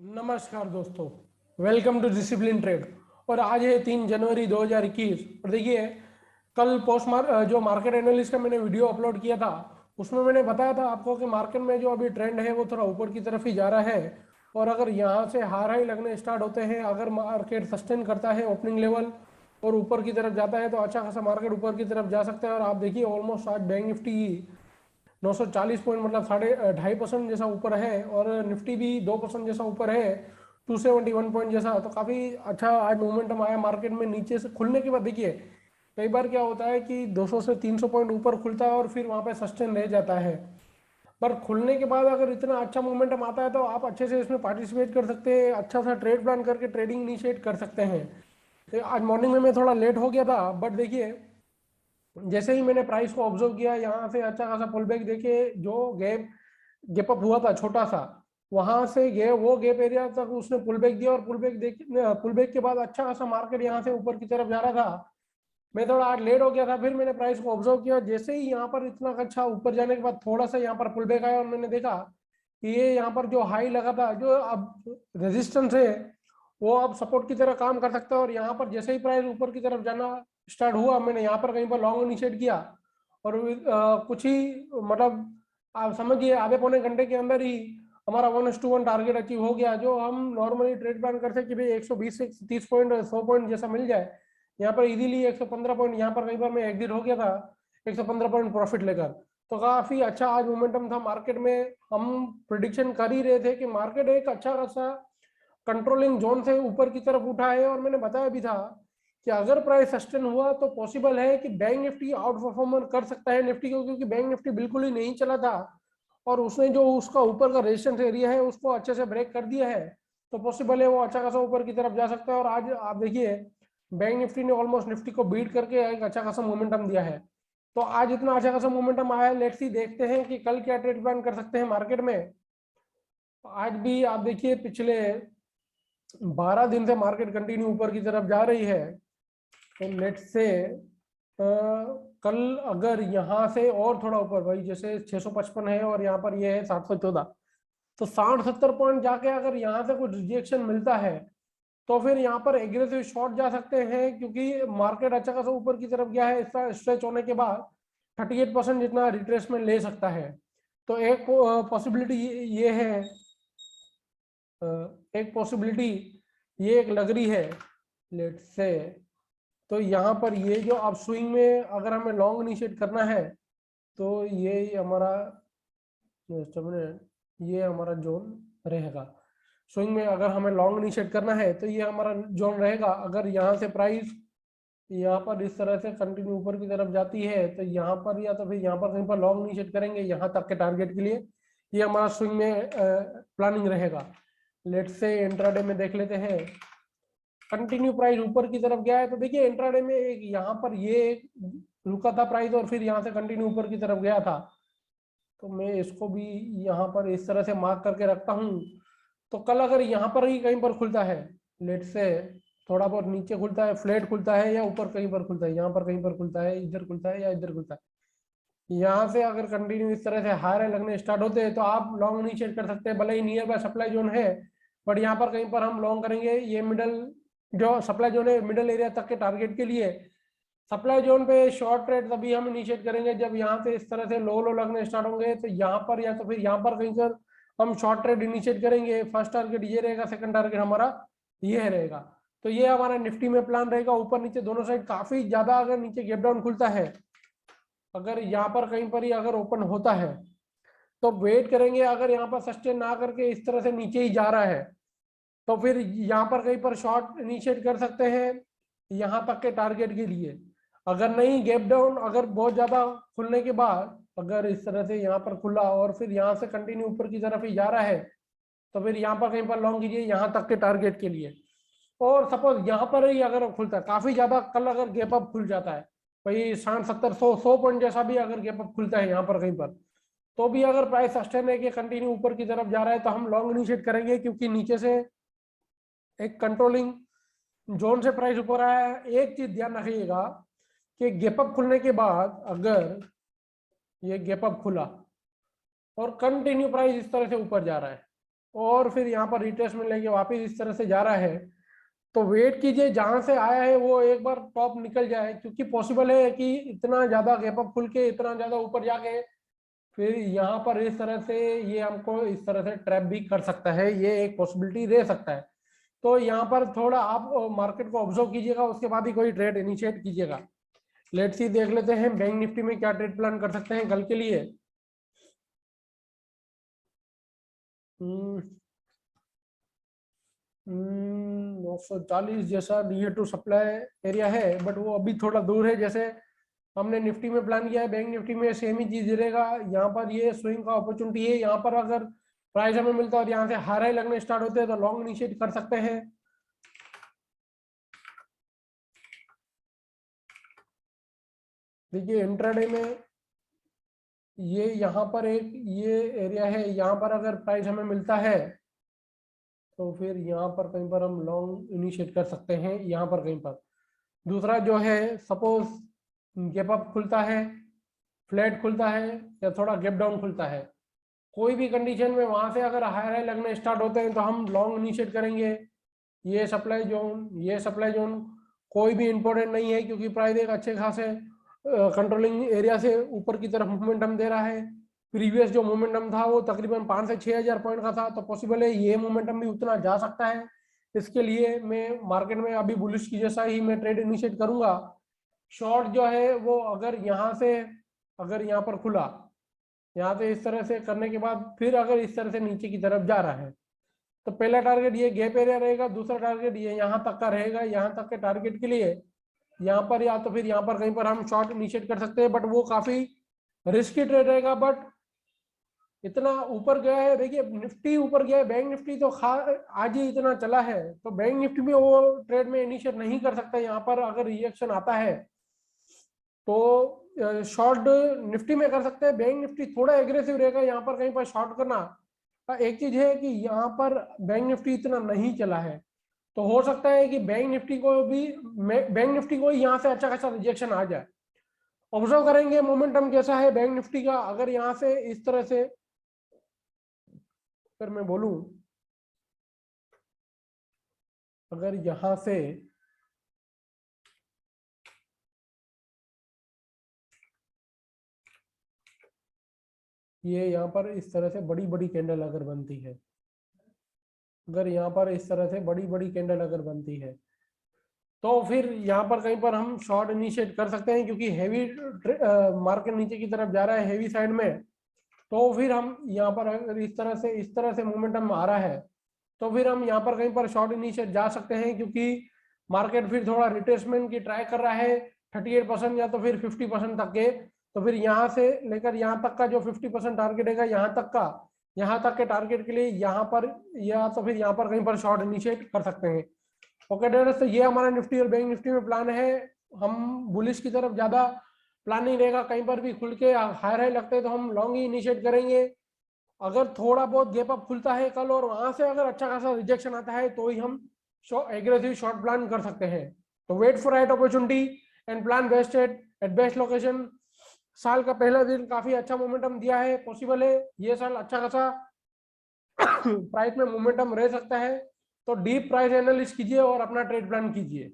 नमस्कार दोस्तों, welcome to discipline trade. और आज है 3 जनवरी 2021। और देखिए, कल जो मार्केट एनालिस्ट का मैंने वीडियो अपलोड किया था उसमें मैंने बताया था आपको कि मार्केट में जो अभी ट्रेंड है वो थोड़ा ऊपर की तरफ ही जा रहा है। और अगर यहाँ से हाई लगने स्टार्ट होते हैं, अगर मार्केट सस्टेन करता है ओपनिंग लेवल और ऊपर की तरफ जाता है तो अच्छा खासा मार्केट ऊपर की तरफ जा सकता है। और आप देखिए, ऑलमोस्ट आज बैंक निफ्टी 940 पॉइंट मतलब 2.5% जैसा ऊपर है, और निफ्टी भी 2% जैसा ऊपर है, 271 पॉइंट जैसा। तो काफ़ी अच्छा आज मोमेंटम आया मार्केट में। नीचे से खुलने के बाद देखिए, कई बार क्या होता है कि 200 से 300 पॉइंट ऊपर खुलता है और फिर वहाँ पे सस्टेन रह जाता है। पर खुलने के बाद अगर इतना अच्छा मोमेंटम आता है तो आप अच्छे से इसमें पार्टिसिपेट कर सकते हैं, अच्छा सा ट्रेड प्लान करके ट्रेडिंग इनिशिएट कर सकते हैं। तो आज मॉर्निंग में मैं थोड़ा लेट हो गया था, बट देखिए, जैसे ही मैंने प्राइस को ऑब्जर्व किया, यहाँ से अच्छा खासा पुल बैक देखे, जो गैप अप हुआ था छोटा सा, वहां से वो गैप एरिया तक उसने पुल बैक दिया। और पुल बैक के बाद अच्छा खासा मार्केट यहाँ से ऊपर की तरफ जा रहा था। मैं थोड़ा आज लेट हो गया था, फिर मैंने प्राइस को ऑब्जर्व किया। जैसे ही यहाँ पर इतना अच्छा ऊपर जाने के बाद थोड़ा सा यहाँ पर पुल बैक आया और मैंने देखा कि ये यहाँ पर जो हाई लगा था, जो अब रेजिस्टेंस है, वो अब सपोर्ट की तरह काम कर सकता है। और यहाँ पर जैसे ही प्राइस ऊपर की तरफ जाना स्टार्ट हुआ, मैंने यहाँ पर कहीं पर लॉन्ग इनिशिएट किया। और कुछ ही मतलब आप समझिए आधे पौने घंटे के अंदर ही हमारा 1:1 टारगेट अचीव हो गया। जो हम नॉर्मली ट्रेड प्लान करते हैं कि भाई 120 से 30 पॉइंट 100 पॉइंट जैसा मिल जाए, यहाँ पर इजीली 115 पॉइंट यहाँ पर कहीं पर मैं एग्जिट हो गया था 115 पॉइंट प्रॉफिट लेकर। तो काफी अच्छा आज मोमेंटम था मार्केट में। हम प्रिडिक्शन कर ही रहे थे कि मार्केट एक अच्छा खासा कंट्रोलिंग जोन से ऊपर की तरफ उठा है। और मैंने बताया भी था कि अगर प्राइस सस्टेन हुआ तो पॉसिबल है कि बैंक निफ्टी आउट परफॉर्मर कर सकता है निफ्टी को, क्योंकि बैंक निफ्टी बिल्कुल ही नहीं चला था और उसने जो उसका ऊपर का रेजिस्टेंस एरिया है उसको अच्छे से ब्रेक कर दिया है। तो पॉसिबल है वो अच्छा खासा ऊपर की तरफ जा सकता है। और आज आप देखिए, बैंक निफ्टी ने ऑलमोस्ट निफ्टी को बीट करके एक अच्छा खासा मोमेंटम दिया है। तो आज इतना अच्छा खासा मोमेंटम आया है, लेट्स सी देखते हैं कि कल क्या ट्रेड प्लान कर सकते हैं मार्केट में। आज भी आप देखिए, पिछले 12 दिन से मार्केट कंटिन्यू ऊपर की तरफ जा रही है। तो लेट से कल अगर यहाँ से और थोड़ा ऊपर, भाई जैसे 655 है और यहाँ पर ये है 714, तो 60-70 पॉइंट जाके अगर यहाँ से कुछ रिजेक्शन मिलता है तो फिर यहाँ पर एग्रेसिव शॉर्ट जा सकते हैं, क्योंकि मार्केट अच्छा खासा ऊपर की तरफ गया है। इसका स्ट्रेच होने के बाद 38% जितना रिट्रेसमेंट ले सकता है। तो एक पॉसिबिलिटी ये है, एक पॉसिबिलिटी ये एक लग रही है, लेट से। तो यहाँ पर ये जो आप स्विंग में अगर हमें लॉन्ग इनिशिएट करना है तो ये हमारा ये हमारा जोन रहेगा। स्विंग में अगर हमें लॉन्ग इनिशिएट करना है तो ये हमारा जोन रहेगा। अगर यहाँ से प्राइस यहाँ पर इस तरह से कंटिन्यू ऊपर की तरफ जाती है तो यहाँ पर या तो फिर यहाँ पर कहीं पर लॉन्ग इनिशिएट करेंगे यहाँ तक के टारगेट के लिए। ये हमारा स्विंग में प्लानिंग रहेगा। लेट्स से इंट्राडे में देख लेते हैं। कंटिन्यू प्राइस ऊपर की तरफ गया है तो देखिए, इंट्राडे में एक यहाँ पर ये रुका था प्राइस और फिर यहाँ से कंटिन्यू ऊपर की तरफ गया था। तो मैं इसको भी यहाँ पर इस तरह से मार्क करके रखता हूँ। तो कल अगर यहाँ पर ही कहीं पर खुलता है, लेट से थोड़ा बहुत नीचे खुलता है, फ्लैट खुलता है, या ऊपर कहीं पर खुलता है, यहाँ पर कहीं पर खुलता है, इधर खुलता है या इधर खुलता है, यहाँ से अगर कंटिन्यू इस तरह से हाई लगने स्टार्ट होते हैं तो आप लॉन्ग इनिशिएट कर सकते हैं। भले ही नियर बाय सप्लाई जोन है, बट यहाँ पर कहीं पर हम लॉन्ग करेंगे। ये मिडल जो सप्लाई जोन है, मिडल एरिया तक के टारगेट के लिए सप्लाई जोन पे शॉर्ट ट्रेड तभी हम इनिशिएट करेंगे जब यहाँ से इस तरह से लो लो लगने स्टार्ट होंगे। तो यहाँ पर या तो फिर यहाँ पर कहीं पर हम शॉर्ट ट्रेड इनिशिएट करेंगे। फर्स्ट टारगेट ये रहेगा, सेकंड टारगेट हमारा ये रहेगा। तो ये हमारा निफ्टी में प्लान रहेगा। ऊपर नीचे दोनों साइड काफी ज्यादा अगर नीचे गैप डाउन खुलता है, अगर यहाँ पर कहीं पर ही अगर ओपन होता है तो वेट करेंगे। अगर यहाँ पर सस्टेन ना करके इस तरह से नीचे ही जा रहा है तो फिर यहाँ पर कहीं पर शॉर्ट इनिशिएट कर सकते हैं यहाँ तक के टारगेट के लिए। अगर नहीं, गैप डाउन अगर बहुत ज्यादा खुलने के बाद अगर इस तरह से यहाँ पर खुला और फिर यहाँ से कंटिन्यू ऊपर की तरफ ही जा रहा है तो फिर यहाँ पर कहीं पर लॉन्ग कीजिए यहाँ तक के टारगेट के लिए। और सपोज यहाँ पर ही अगर खुलता है काफी ज्यादा, कल अगर गैप अप खुल जाता है भाई 60-70-100 पॉइंट जैसा भी अगर गैप अप खुलता है यहाँ पर कहीं पर, तो भी अगर प्राइस सस्टेन है कि कंटिन्यू ऊपर की तरफ जा रहा है तो हम लॉन्ग इनिशिएट करेंगे, क्योंकि नीचे से एक कंट्रोलिंग जोन से प्राइस ऊपर आया है। एक चीज ध्यान रखिएगा कि गैप अप खुलने के बाद अगर ये गैप अप खुला और कंटिन्यू प्राइस इस तरह से ऊपर जा रहा है और फिर यहाँ पर रिट्रेसमेंट लेके वापस इस तरह से जा रहा है, तो वेट कीजिए जहां से आया है वो एक बार टॉप निकल जाए, क्योंकि पॉसिबल है कि इतना ज्यादा गैप अप खुल के इतना ज्यादा ऊपर जाके फिर यहाँ पर इस तरह से ये हमको इस तरह से ट्रैप भी कर सकता है, ये एक पॉसिबिलिटी दे सकता है। तो यहाँ पर थोड़ा आप मार्केट को ऑब्जर्व कीजिएगा, उसके बाद ही कोई ट्रेड इनिशिएट कीजिएगा। लेट्स सी, देख लेते हैं बैंक निफ्टी में क्या ट्रेड प्लान कर सकते हैं कल के लिए। 940 जैसा नियर टू सप्लाई एरिया है, बट वो अभी थोड़ा दूर है। जैसे हमने निफ्टी में प्लान किया है, बैंक निफ्टी में सेम ही चीज रहेगा। यहाँ पर ये स्विंग का अपॉर्चुनिटी है, यहाँ पर अगर प्राइस हमें मिलता है और यहाँ से हाई हाई लगने स्टार्ट होते हैं तो लॉन्ग इनिशिएट कर सकते हैं। देखिए इंट्राडे में ये यहाँ पर एक ये एरिया है, यहाँ पर अगर प्राइस हमें मिलता है तो फिर यहाँ पर कहीं पर हम लॉन्ग इनिशिएट कर सकते हैं। यहाँ पर कहीं पर दूसरा जो है, सपोज गैप अप खुलता है, फ्लैट खुलता है या थोड़ा गैप डाउन खुलता है, कोई भी कंडीशन में वहां से अगर हाई हाई लगने स्टार्ट होते हैं तो हम लॉन्ग इनिशिएट करेंगे। ये सप्लाई जोन, ये सप्लाई जोन कोई भी इंपॉर्टेंट नहीं है, क्योंकि प्राइस एक अच्छे खासे कंट्रोलिंग एरिया से ऊपर की तरफ मोमेंटम दे रहा है। प्रीवियस जो मोमेंटम था वो तकरीबन 5 से 6 हज़ार पॉइंट का था, तो पॉसिबल है ये मोमेंटम भी उतना जा सकता है। इसके लिए मैं मार्केट में अभी बुलिश की जैसा ही मैं ट्रेड इनिशिएट करूंगा। शॉर्ट जो है वो अगर यहाँ से, अगर यहाँ पर खुला, यहाँ से इस तरह से करने के बाद फिर अगर इस तरह से नीचे की तरफ जा रहा है, तो पहला टारगेट ये गैप एरिया रहेगा, दूसरा टारगेट ये यहाँ तक का रहेगा। यहाँ तक के टारगेट के लिए यहाँ पर या तो फिर यहाँ पर कहीं पर हम शॉर्ट इनिशिएट कर सकते हैं, बट वो काफी रिस्की ट्रेड रहेगा। बट इतना ऊपर गया है, देखिए निफ्टी ऊपर गया है, बैंक निफ्टी तो आज ही इतना चला है, तो बैंक निफ्टी में वो ट्रेड में इनिशिएट नहीं कर सकता। यहाँ पर अगर रिएक्शन आता है तो शॉर्ट निफ्टी में कर सकते हैं। बैंक निफ्टी थोड़ा एग्रेसिव रहेगा, यहाँ पर कहीं पर शॉर्ट करना। एक चीज है कि यहाँ पर बैंक निफ्टी इतना नहीं चला है, तो हो सकता है कि बैंक निफ्टी को यहाँ से अच्छा खासा रिजेक्शन आ जाए। ऑब्जर्व करेंगे मोमेंटम कैसा है बैंक निफ्टी का। अगर यहाँ से इस तरह से अगर मैं बोलूं, अगर यहाँ से ये यहाँ पर इस तरह से बड़ी बड़ी कैंडल अगर बनती है, अगर यहाँ पर इस तरह से बड़ी बड़ी कैंडल अगर बनती है, तो फिर यहाँ पर कहीं पर हम शॉर्ट इनिशिएट कर सकते हैं, क्योंकि हैवी मार्केट नीचे की तरफ जा रहा है हैवी साइड में। तो फिर हम यहाँ पर अगर इस तरह से मोमेंटम आ रहा है, तो फिर हम यहाँ पर कहीं पर शॉर्ट इनिशिएट जा सकते हैं, क्योंकि मार्केट फिर थोड़ा रिट्रेसमेंट की ट्राई कर रहा है 38% या तो फिर 50% तक के। तो फिर यहाँ से लेकर यहाँ तक का जो 50% टारगेट है, यहाँ तक के टारगेट के लिए यहाँ पर या तो फिर यहाँ पर कहीं पर शॉर्ट इनिशिएट कर सकते हैं। ओके डेरस, तो ये हमारा निफ्टी और बैंक निफ्टी में प्लान है। हम बुलिश की तरफ ज्यादा प्लान नहीं रहेगा, कहीं पर भी खुल के हाई लगते हैं तो हम लॉन्ग ही इनिशिएट करेंगे। अगर थोड़ा बहुत गैप अप खुलता है कल और वहां से अगर अच्छा खासा रिजेक्शन आता है तो ही हम एग्रेसिव शॉर्ट प्लान कर सकते हैं। तो wait for right opportunity and plan best at best location. साल का पहला दिन काफी अच्छा मोमेंटम दिया है, पॉसिबल है ये साल अच्छा खासा प्राइस में मोमेंटम रह सकता है। तो डीप प्राइस एनालिसिस कीजिए और अपना ट्रेड प्लान कीजिए।